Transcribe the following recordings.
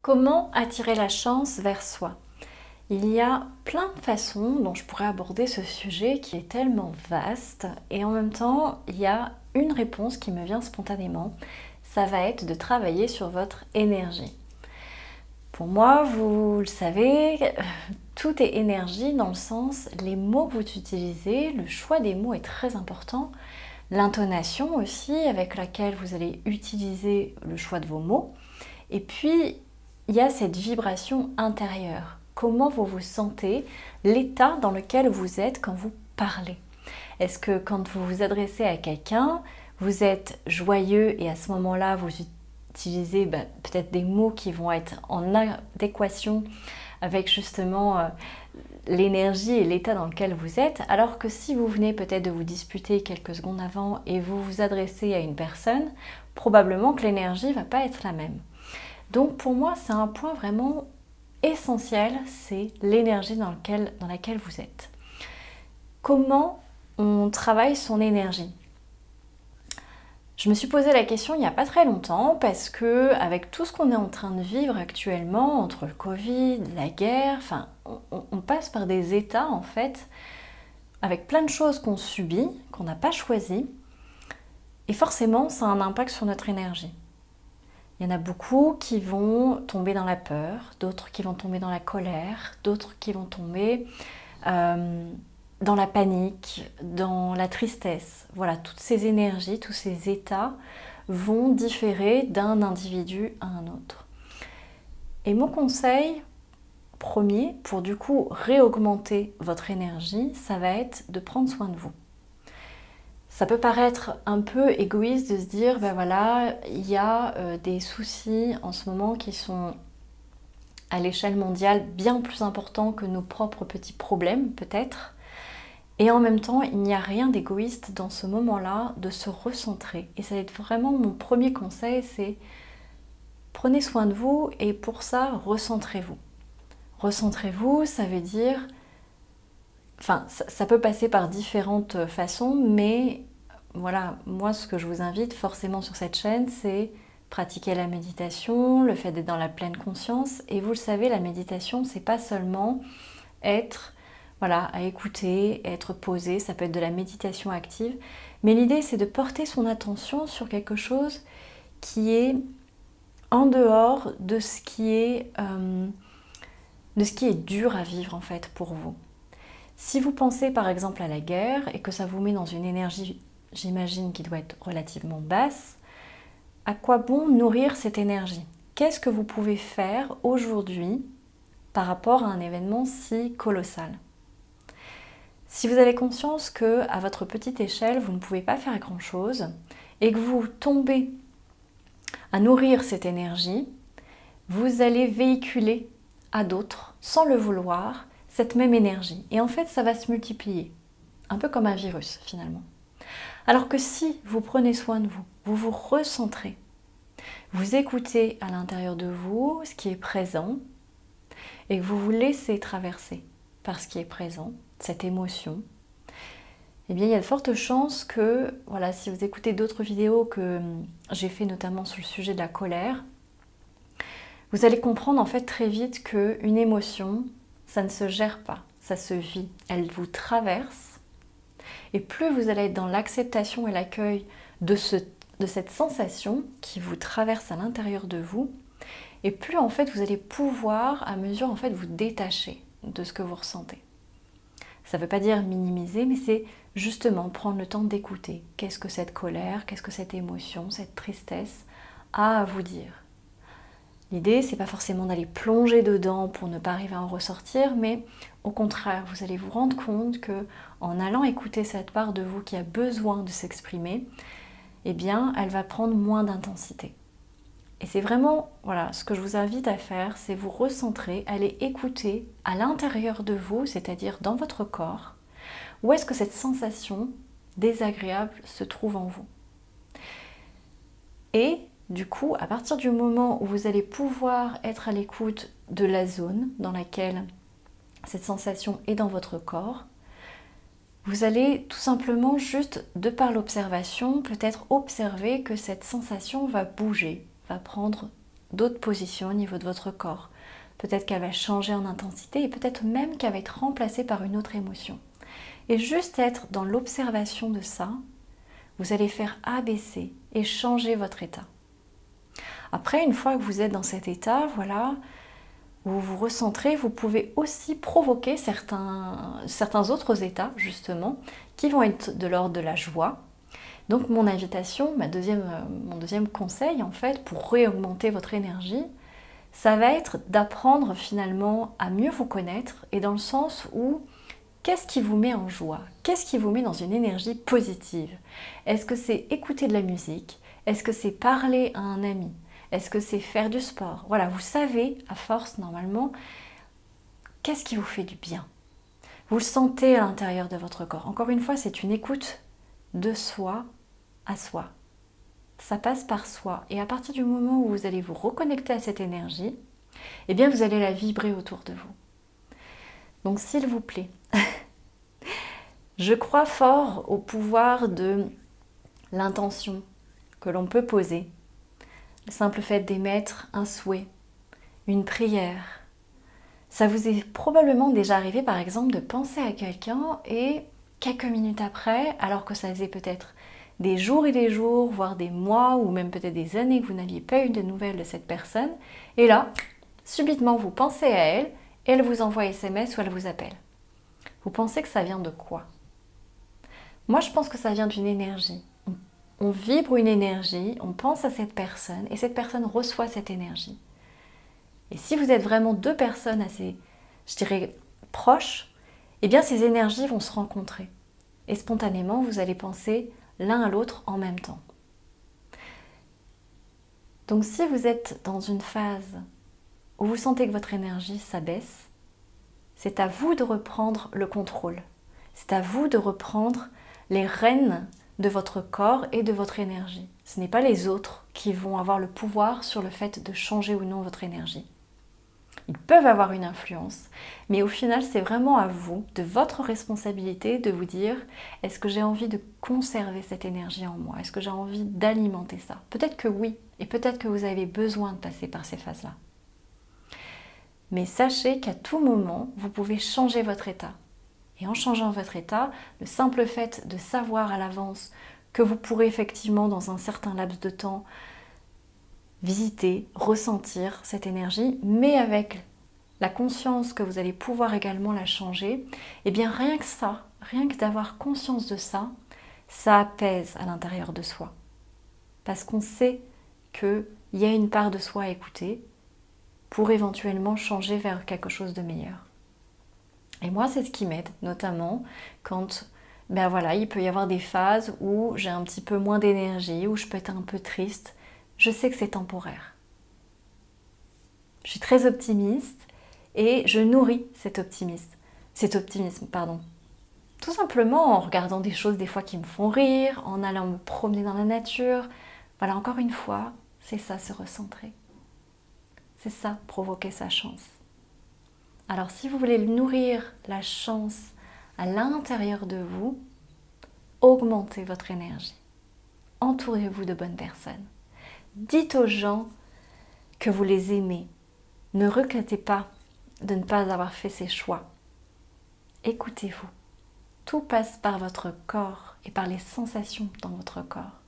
Comment attirer la chance vers soi? Il y a plein de façons dont je pourrais aborder ce sujet qui est tellement vaste et en même temps, il y a une réponse qui me vient spontanément. Ça va être de travailler sur votre énergie. Pour moi, vous le savez, tout est énergie dans le sens, les mots que vous utilisez, le choix des mots est très important. L'intonation aussi avec laquelle vous allez utiliser le choix de vos mots. Et puis, il y a cette vibration intérieure. Comment vous vous sentez, l'état dans lequel vous êtes quand vous parlez. Est-ce que quand vous vous adressez à quelqu'un, vous êtes joyeux et à ce moment-là, vous utilisez peut-être des mots qui vont être en adéquation avec justement l'énergie et l'état dans lequel vous êtes, alors que si vous venez peut-être de vous disputer quelques secondes avant et vous vous adressez à une personne, probablement que l'énergie ne va pas être la même. Donc pour moi, c'est un point vraiment essentiel, c'est l'énergie dans laquelle vous êtes. Comment on travaille son énergie? Je me suis posé la question il n'y a pas très longtemps parce que avec tout ce qu'on est en train de vivre actuellement, entre le Covid, la guerre, enfin, on passe par des états en fait, avec plein de choses qu'on subit, qu'on n'a pas choisies, et forcément ça a un impact sur notre énergie. Il y en a beaucoup qui vont tomber dans la peur, d'autres qui vont tomber dans la colère, d'autres qui vont tomber dans la panique, dans la tristesse. Voilà, toutes ces énergies, tous ces états vont différer d'un individu à un autre. Et mon conseil premier, pour du coup réaugmenter votre énergie, ça va être de prendre soin de vous. Ça peut paraître un peu égoïste de se dire, ben voilà, il y a des soucis en ce moment qui sont à l'échelle mondiale bien plus importants que nos propres petits problèmes peut-être. Et en même temps, il n'y a rien d'égoïste dans ce moment-là de se recentrer. Et ça va être vraiment mon premier conseil, c'est prenez soin de vous et pour ça, recentrez-vous. Recentrez-vous, ça veut dire... Enfin, ça peut passer par différentes façons, mais voilà, moi ce que je vous invite forcément sur cette chaîne, c'est pratiquer la méditation, le fait d'être dans la pleine conscience. Et vous le savez, la méditation, c'est pas seulement être, voilà, à écouter, être posé, ça peut être de la méditation active, mais l'idée c'est de porter son attention sur quelque chose qui est en dehors de ce qui est dur à vivre en fait pour vous. Si vous pensez par exemple à la guerre et que ça vous met dans une énergie, j'imagine, qui doit être relativement basse, à quoi bon nourrir cette énergie? Qu'est-ce que vous pouvez faire aujourd'hui par rapport à un événement si colossal? Si vous avez conscience que à votre petite échelle, vous ne pouvez pas faire grand-chose et que vous tombez à nourrir cette énergie, vous allez véhiculer à d'autres, sans le vouloir, cette même énergie. Et en fait, ça va se multiplier, un peu comme un virus finalement. Alors que si vous prenez soin de vous, vous vous recentrez, vous écoutez à l'intérieur de vous ce qui est présent et que vous vous laissez traverser par ce qui est présent, cette émotion, eh bien il y a de fortes chances que, voilà, si vous écoutez d'autres vidéos que j'ai fait notamment sur le sujet de la colère, vous allez comprendre en fait très vite qu'une émotion, ça ne se gère pas, ça se vit, elle vous traverse. Et plus vous allez être dans l'acceptation et l'accueil de cette sensation qui vous traverse à l'intérieur de vous, et plus en fait vous allez pouvoir, à mesure en fait, vous détacher de ce que vous ressentez. Ça ne veut pas dire minimiser, mais c'est justement prendre le temps d'écouter. Qu'est-ce que cette colère, qu'est-ce que cette émotion, cette tristesse a à vous dire? L'idée, c'est pas forcément d'aller plonger dedans pour ne pas arriver à en ressortir, mais au contraire, vous allez vous rendre compte que en allant écouter cette part de vous qui a besoin de s'exprimer, eh bien, elle va prendre moins d'intensité. Et c'est vraiment, voilà, ce que je vous invite à faire, c'est vous recentrer, aller écouter à l'intérieur de vous, c'est-à-dire dans votre corps, où est-ce que cette sensation désagréable se trouve en vous. Et du coup, à partir du moment où vous allez pouvoir être à l'écoute de la zone dans laquelle cette sensation est dans votre corps, vous allez tout simplement, juste de par l'observation, peut-être observer que cette sensation va bouger, va prendre d'autres positions au niveau de votre corps. Peut-être qu'elle va changer en intensité et peut-être même qu'elle va être remplacée par une autre émotion. Et juste être dans l'observation de ça, vous allez faire abaisser et changer votre état. Après, une fois que vous êtes dans cet état, voilà, où vous vous recentrez, vous pouvez aussi provoquer certains autres états, justement, qui vont être de l'ordre de la joie. Donc mon invitation, mon deuxième conseil, en fait, pour réaugmenter votre énergie, ça va être d'apprendre finalement à mieux vous connaître, et dans le sens où, qu'est-ce qui vous met en joie? Qu'est-ce qui vous met dans une énergie positive? Est-ce que c'est écouter de la musique? Est-ce que c'est parler à un ami? Est-ce que c'est faire du sport? Voilà, vous savez, à force, normalement, qu'est-ce qui vous fait du bien? Vous le sentez à l'intérieur de votre corps. Encore une fois, c'est une écoute de soi à soi. Ça passe par soi. Et à partir du moment où vous allez vous reconnecter à cette énergie, eh bien, vous allez la vibrer autour de vous. Donc, s'il vous plaît, je crois fort au pouvoir de l'intention que l'on peut poser. Le simple fait d'émettre un souhait, une prière. Ça vous est probablement déjà arrivé, par exemple, de penser à quelqu'un et quelques minutes après, alors que ça faisait peut-être des jours et des jours, voire des mois ou même peut-être des années que vous n'aviez pas eu de nouvelles de cette personne, et là, subitement, vous pensez à elle et elle vous envoie SMS ou elle vous appelle. Vous pensez que ça vient de quoi? Moi, je pense que ça vient d'une énergie. On vibre une énergie, on pense à cette personne et cette personne reçoit cette énergie. Et si vous êtes vraiment deux personnes assez, je dirais, proches, eh bien ces énergies vont se rencontrer. Et spontanément, vous allez penser l'un à l'autre en même temps. Donc si vous êtes dans une phase où vous sentez que votre énergie s'abaisse, c'est à vous de reprendre le contrôle. C'est à vous de reprendre les rênes de votre corps et de votre énergie. Ce n'est pas les autres qui vont avoir le pouvoir sur le fait de changer ou non votre énergie. Ils peuvent avoir une influence, mais au final, c'est vraiment à vous, de votre responsabilité, de vous dire, est-ce que j'ai envie de conserver cette énergie en moi? Est-ce que j'ai envie d'alimenter ça? Peut-être que oui, et peut-être que vous avez besoin de passer par ces phases-là. Mais sachez qu'à tout moment, vous pouvez changer votre état. Et en changeant votre état, le simple fait de savoir à l'avance que vous pourrez effectivement, dans un certain laps de temps, visiter, ressentir cette énergie, mais avec la conscience que vous allez pouvoir également la changer, et bien rien que ça, rien que d'avoir conscience de ça, ça apaise à l'intérieur de soi. Parce qu'on sait qu'il y a une part de soi à écouter pour éventuellement changer vers quelque chose de meilleur. Et moi, c'est ce qui m'aide, notamment quand ben voilà, il peut y avoir des phases où j'ai un petit peu moins d'énergie, où je peux être un peu triste. Je sais que c'est temporaire. Je suis très optimiste et je nourris cet optimisme, pardon. Tout simplement en regardant des choses des fois qui me font rire, en allant me promener dans la nature. Voilà, encore une fois, c'est ça, se recentrer. C'est ça, provoquer sa chance. Alors si vous voulez nourrir la chance à l'intérieur de vous, augmentez votre énergie. Entourez-vous de bonnes personnes. Dites aux gens que vous les aimez. Ne regrettez pas de ne pas avoir fait ces choix. Écoutez-vous. Tout passe par votre corps et par les sensations dans votre corps.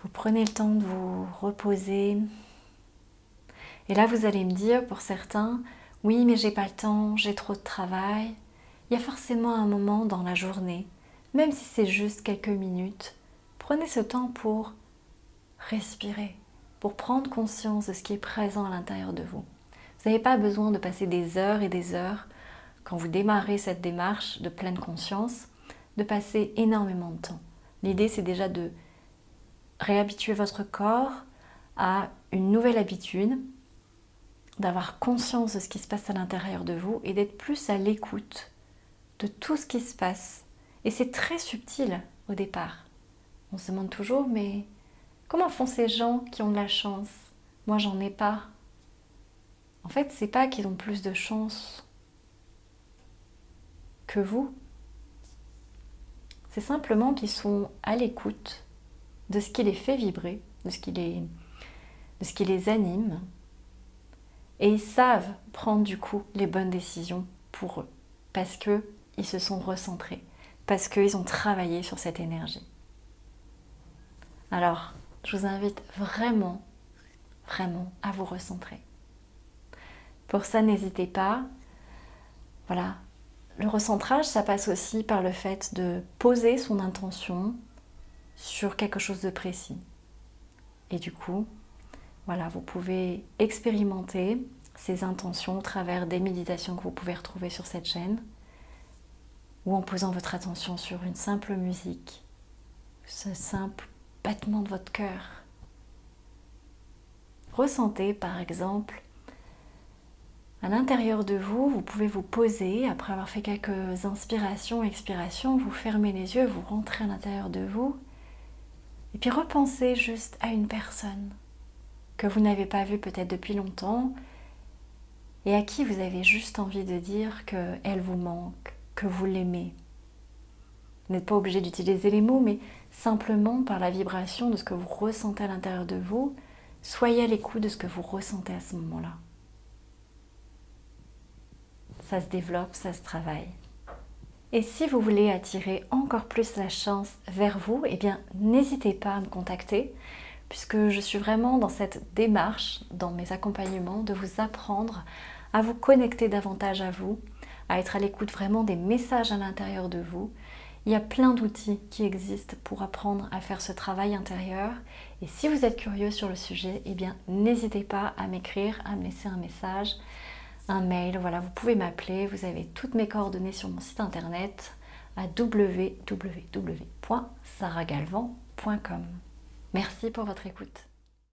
Vous prenez le temps de vous reposer. Et là, vous allez me dire, pour certains, oui, mais j'ai pas le temps, j'ai trop de travail. Il y a forcément un moment dans la journée, même si c'est juste quelques minutes, prenez ce temps pour respirer, pour prendre conscience de ce qui est présent à l'intérieur de vous. Vous n'avez pas besoin de passer des heures et des heures, quand vous démarrez cette démarche de pleine conscience, de passer énormément de temps. L'idée, c'est déjà de réhabituer votre corps à une nouvelle habitude, d'avoir conscience de ce qui se passe à l'intérieur de vous et d'être plus à l'écoute de tout ce qui se passe. Et c'est très subtil au départ. On se demande toujours, mais comment font ces gens qui ont de la chance? Moi, j'en ai pas. En fait, c'est pas qu'ils ont plus de chance que vous. C'est simplement qu'ils sont à l'écoute de ce qui les fait vibrer de ce qui les anime. Et ils savent prendre du coup les bonnes décisions pour eux, parce qu'ils se sont recentrés, parce qu'ils ont travaillé sur cette énergie. Alors, je vous invite vraiment, vraiment à vous recentrer. Pour ça, n'hésitez pas. Voilà, le recentrage, ça passe aussi par le fait de poser son intention sur quelque chose de précis. Et du coup, voilà, vous pouvez expérimenter ces intentions au travers des méditations que vous pouvez retrouver sur cette chaîne ou en posant votre attention sur une simple musique, ce simple battement de votre cœur. Ressentez par exemple à l'intérieur de vous, vous pouvez vous poser, après avoir fait quelques inspirations, expirations, vous fermez les yeux, vous rentrez à l'intérieur de vous et puis repensez juste à une personne que vous n'avez pas vue peut-être depuis longtemps et à qui vous avez juste envie de dire qu'elle vous manque, que vous l'aimez. Vous n'êtes pas obligé d'utiliser les mots, mais simplement par la vibration de ce que vous ressentez à l'intérieur de vous, soyez à l'écoute de ce que vous ressentez à ce moment-là. Ça se développe, ça se travaille. Et si vous voulez attirer encore plus la chance vers vous, eh bien n'hésitez pas à me contacter, puisque je suis vraiment dans cette démarche, dans mes accompagnements, de vous apprendre à vous connecter davantage à vous, à être à l'écoute vraiment des messages à l'intérieur de vous. Il y a plein d'outils qui existent pour apprendre à faire ce travail intérieur. Et si vous êtes curieux sur le sujet, eh bien n'hésitez pas à m'écrire, à me laisser un message, un mail. Voilà, vous pouvez m'appeler. Vous avez toutes mes coordonnées sur mon site internet à www.saragalvan.com. Merci pour votre écoute.